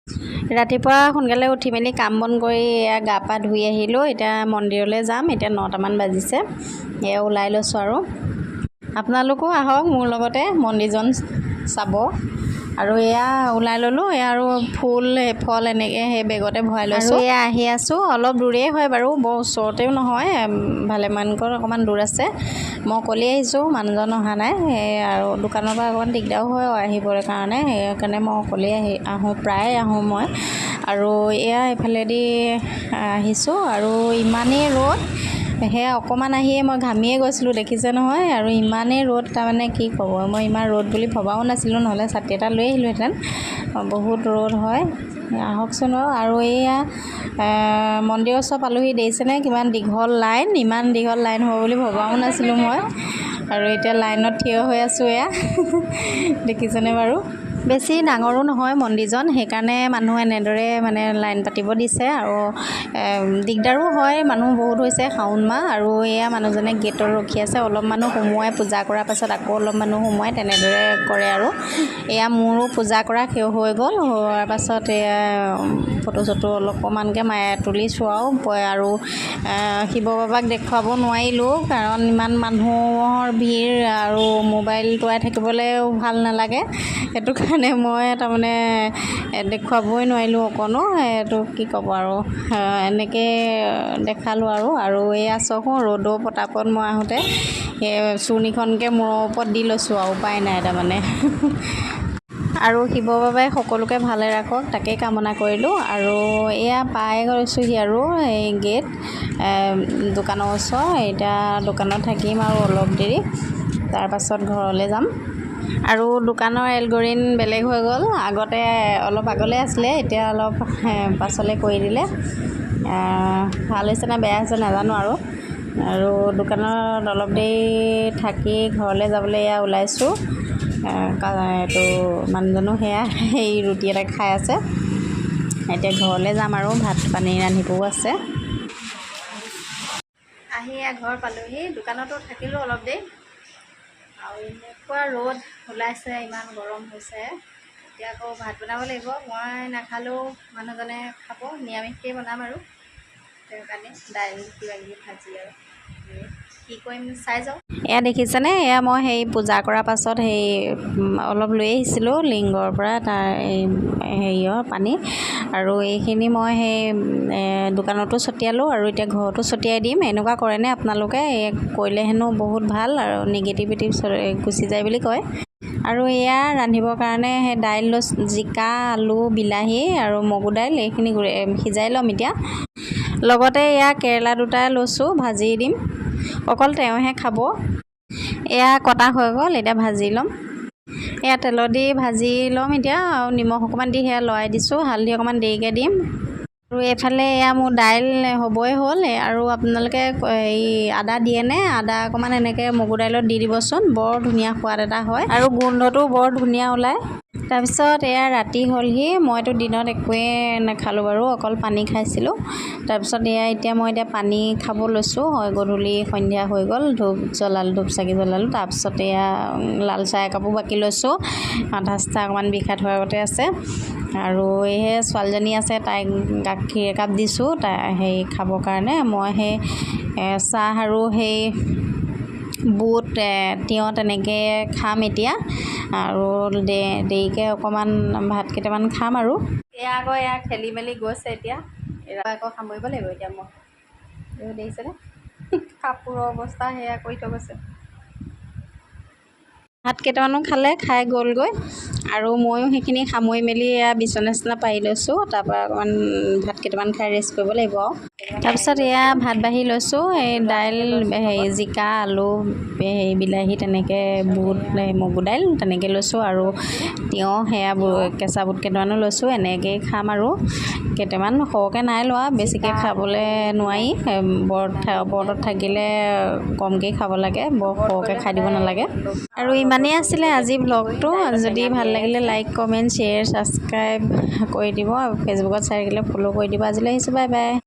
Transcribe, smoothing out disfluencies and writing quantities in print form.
ৰাতিপুৱা সোনকালে উঠি মেলি কাম বন কৰি এয়া গা পা ধুই আহিলোঁ। এতিয়া মন্দিৰলৈ যাম। এতিয়া 9টামান বাজিছে। এয়া ওলাই লৈছোঁ আৰু আপোনালোকো আহক মোৰ লগতে মন্দিৰজন চাব। আৰু এয়া ওলাই ল'লোঁ। এয়া আৰু ফুল ফল এনেকৈ সেই বেগতে ভৰাই লৈছোঁ। এয়া আহি আছোঁ। অলপ দূৰেই হয় বাৰু, বৰ ওচৰতেও নহয়, ভালেমানকৈ অকণমান দূৰ আছে। মই অকলেই আহিছোঁ, মানুহজন অহা নাই। সেই আৰু দোকানৰ পৰা অকণমান দিগদাৰো হয় আহিবৰ কাৰণে, সেইকাৰণে মই অকলেই আহোঁ, প্ৰায় আহোঁ মই। আৰু এয়া এইফালেদি আহিছোঁ। আৰু ইমানেই ৰ'দ, সেয়া অকণমান আহিয়ে মই ঘামিয়ে গৈছিলোঁ, দেখিছে নহয়। আৰু ইমানেই ৰ'দ, তাৰমানে কি ক'ব, মই ইমান ৰ'দ বুলি ভবাও নাছিলোঁ, নহ'লে ছাতি এটা লৈ আহিলোঁহেঁতেন। বহুত ৰ'দ হয়। আহকচোন আৰু এইয়া মন্দিৰৰ ওচৰ পালোহি। দেখিছেনে কিমান দীঘল লাইন, ইমান দীঘল লাইন হ'ব বুলি ভবাও নাছিলোঁ মই। আৰু এতিয়া লাইনত থিয় হৈ আছোঁ। এয়া দেখিছেনে বাৰু, বেছি ডাঙৰো নহয় মন্দিৰজন, সেইকাৰণে মানুহ এনেদৰে মানে লাইন পাতিব দিছে। আৰু দিগদাৰো হয়, মানুহ বহুত হৈছে, শাওণ মাহ। আৰু এয়া মানুহজনে গেটত ৰখি আছে। অলপ মানুহ সোমোৱাই পূজা কৰাৰ পাছত আকৌ অলপ মানুহ সোমোৱাই তেনেদৰে কৰে। আৰু এয়া মোৰো পূজা কৰা শেষ হৈ গ'ল। হোৱাৰ পাছত এয়া ফটো চটো অকণমানকৈ তুলিছোঁ আৰু শিৱ বাবাক দেখুৱাব নোৱাৰিলোঁ, কাৰণ ইমান মানুহৰ ভিৰ আৰু মোবাইল টোৱাই থাকিবলৈও ভাল নালাগে। সেইটো কাৰণে মই তাৰমানে দেখুৱাবই নোৱাৰিলোঁ অকণো। এইটো কি ক'ব আৰু এনেকৈ দেখালোঁ। আৰু এয়া চাওক, ৰ'দৰ পতাপত মই আহোঁতে সেই চুৰ্ণিখনকৈ মূৰৰ ওপৰত দি লৈছোঁ আৰু উপায় নাই তাৰমানে। আৰু শিৱ বাবাই সকলোকে ভালে ৰাখক, তাকেই কামনা কৰিলোঁ। আৰু এয়া পাই গৈছোঁহি আৰু এই গেট দোকানৰ ওচৰ। এতিয়া দোকানত থাকিম আৰু অলপ দেৰি, তাৰপাছত ঘৰলৈ যাম। আৰু দোকানৰ এলগৰিন বেলেগ হৈ গ'ল। আগতে অলপ আগলৈ আছিলে, এতিয়া অলপ পাছলৈ কৰি দিলে। ভাল হৈছে নে বেয়া হৈছে নাজানো। আৰু দোকানত অলপ দেৰি থাকি ঘৰলৈ যাবলৈ এয়া ওলাইছোঁ। এইটো মানুহজনো সেয়া সেই ৰুটি এটা খাই আছে। এতিয়া ঘৰলৈ যাম আৰু ভাত পানী ৰান্ধিবও আছে। আহি ঘৰ পালোঁহি। দোকানতো থাকিলোঁ অলপ দেৰি। আৰু এনেকুৱা ৰ'দ ওলাইছে, ইমান গৰম হৈছে। এতিয়া আকৌ ভাত বনাব লাগিব। মই নাখালেও মানুহজনে খাব, নিৰামিষকৈ বনাম আৰু তেওঁৰ কাৰণে দাইল কিবাকিবি ভাজি আৰু কি কৰিম চাই যাওঁ। এয়া দেখিছেনে, এয়া মই সেই পূজা কৰাৰ পাছত সেই অলপ লৈ আহিছিলোঁ লিংগৰ পৰা, তাৰ হেৰিয়ৰ পানী। আৰু এইখিনি মই সেই দোকানতো ছটিয়ালোঁ আৰু এতিয়া ঘৰতো ছটিয়াই দিম। এনেকুৱা কৰেনে আপোনালোকে? কৰিলে হেনো বহুত ভাল আৰু নিগেটিভিটি গুচি যায় বুলি কয়। আৰু এয়া ৰান্ধিবৰ কাৰণে সেই দাইল লৈছোঁ, জিকা, আলু, বিলাহী আৰু মগু দাইল, এইখিনি সিজাই ল'ম এতিয়া। লগতে এয়া কেৰেলা দুটা লৈছোঁ, ভাজি দিম। অকল তেওঁহে খাব। এয়া কটা হৈ গ'ল, এতিয়া ভাজি ল'ম। এয়া তেলত দি ভাজি ল'ম এতিয়া, আৰু নিমখ অকণমান দি সেয়া লৰাই দিছোঁ। হালধি অকণমান দেৰিকৈ দিম। আৰু এইফালে এয়া মোৰ দাইল হ'বই হ'ল। আৰু আপোনালোকে এই আদা দিয়েনে? আদা অকণমান এনেকৈ মগু দাইলত দি দিবচোন, বৰ ধুনীয়া সোৱাদ এটা হয় আৰু গোন্ধটো বৰ ধুনীয়া ওলায়। তাৰপিছত এয়া ৰাতি হ'লহি। মইতো দিনত একোৱেই নাখালোঁ বাৰু, অকল পানী খাইছিলোঁ। তাৰপিছত এতিয়া মই পানী খাব লৈছোঁ। গধূলি সন্ধিয়া হৈ গ'ল, ধূপ চাকি জ্বলালোঁ। তাৰপিছত এয়া লাল চাহ একাপো বাকি লৈছোঁ। মাথা চাথা অকণমান বিষাই থোৱাৰ আগতে আছে। আৰু এইহে ছোৱালীজনী আছে, তাইক গাখীৰ একাপ দিছোঁ তাই সেই খাবৰ কাৰণে। মই সেই চাহ আৰু সেই বুট, তিয়ঁহ তেনেকৈ খাম এতিয়া। আৰু দেৰিকৈ অকণমান ভাত কেইটামান খাম। আৰু এয়া খেলি মেলি গৈছে। এতিয়া আকৌ সামৰিব লাগিব। এতিয়া মই দেখিছেনে কাপোৰৰ অৱস্থা সেয়া কৰি থৈ গৈছে। ভাত কেইটামানো খালে, খাই গ'লগৈ। আৰু ময়ো সেইখিনি সামৰি মেলি এয়া বিচনা চিচনা পাৰি লৈছোঁ। তাৰপৰা অকণমান ভাত কেইটামান খাই ৰেষ্ট কৰিব লাগিব আৰু। তাৰপিছত এয়া ভাত বাঢ়ি লৈছোঁ। এই দাইল, জিকা, আলু, বিলাহী, তেনেকৈ বুট, মগু দাইল তেনেকৈ লৈছোঁ। আৰু তিয়ঁহ, সেয়া কেঁচা বুট কেইটামানো লৈছোঁ। এনেকৈয়ে খাম। আৰু কেইটামান সৰহকৈ নাই লোৱা, বেছিকৈ খাবলৈ নোৱাৰি। ব্ৰতত থাকিলে কমকৈ খাব লাগে, বৰ সৰহকৈ খাই দিব নালাগে। আৰু ইমানেই আছিলে আজি ব্লগটো। যদি ভাল লাগিলে লাইক, কমেণ্ট, শ্বেয়াৰ, ছাবস্ক্ৰাইব কৰি দিব। আৰু ফেচবুকত চাই থাকিলে ফ'ল' কৰি দিব। আজিলৈ আহিছোঁ, বাই বাই।